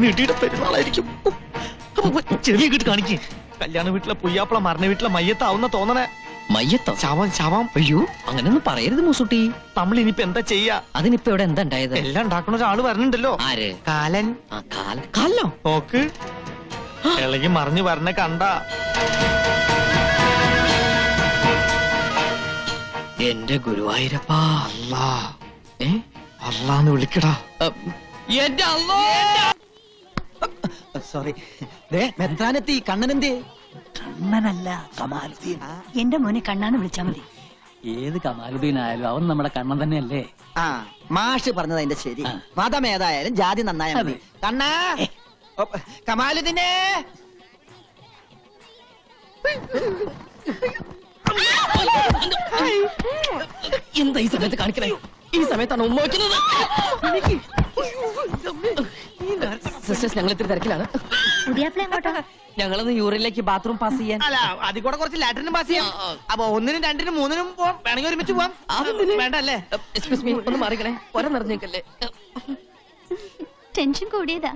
നീട്ടിയുടെ പെരുന്നാളായിരിക്കും. ചെറിയ കിട്ട് കാണിക്ക്. കല്യാണ വീട്ടിലെ പുയ്യാപ്പള മരണ വീട്ടിലെ മയ്യത്താവുന്ന തോന്നണേ. മയ്യത്തോ? ശവം ശവം. അയ്യോ അങ്ങനൊന്നും പറയരുത് മൂസുട്ടി. നമ്മൾ ഇനിയിപ്പോ എന്താ ചെയ്യാ? അതിനിപ്പോ ഇവിടെ എന്താ ഉണ്ടായത്? എല്ലാം ഉണ്ടാക്കുന്ന ഒരാള് വരണുണ്ടല്ലോ. ആര്? കാലൻ. കാലോ? നോക്ക് ഇളകി മറിഞ്ഞു വരണ കണ്ട. എന്റെ ഗുരുവായൂരപ്പാ. അല്ലാ അല്ലാന്ന് വിളിക്കടാ. എന്റെ അല്ലോ. സോറി. മെത്താനെത്തി. കണ്ണനെന്തേ? കണ്ണനല്ല, കമാലുദ്ദീൻ. എന്റെ മോനെ കണ്ണാന്ന് വിളിച്ചാ മതി. ഏത് കമാലുദ്ദീൻ ആയാലും അവൻ നമ്മുടെ കണ്ണൻ തന്നെയല്ലേ? ആ മാഷ് പറഞ്ഞത് അതിന്റെ ശരി. മതം ഏതായാലും ജാതി നന്നായാ മതി. കണ്ണാ കമാലുദ്ദീനെ. എന്താ ഈ സമയത്ത് കാണിക്കണേ? ഈ സമയത്താണ് ഉമ്മ വയ്ക്കുന്നത്. സിസ്റ്റേഴ്സ് ഞങ്ങൾ ഇത്തിരി തിരക്കിലാണ്. ഞങ്ങളൊന്ന് യൂറിനിലേക്ക് ബാത്റൂം പാസ് ചെയ്യാൻ. അല്ല അതിൽ കൂടെ കുറച്ച് ലാറ്ററിനും പാസ് ചെയ്യാം. അപ്പൊ 1-നും 2-നും 3-നും പോവാം. വേണമെങ്കിൽ ഒരുമിച്ച് പോവാം. വേണ്ട അല്ലേ? എക്സ്ക്യൂസ് മീ, ഒന്ന് മാറിക്കണേ. ഒര നിറഞ്ഞേക്കല്ലേ. ടെൻഷൻ കൂടിയതാ.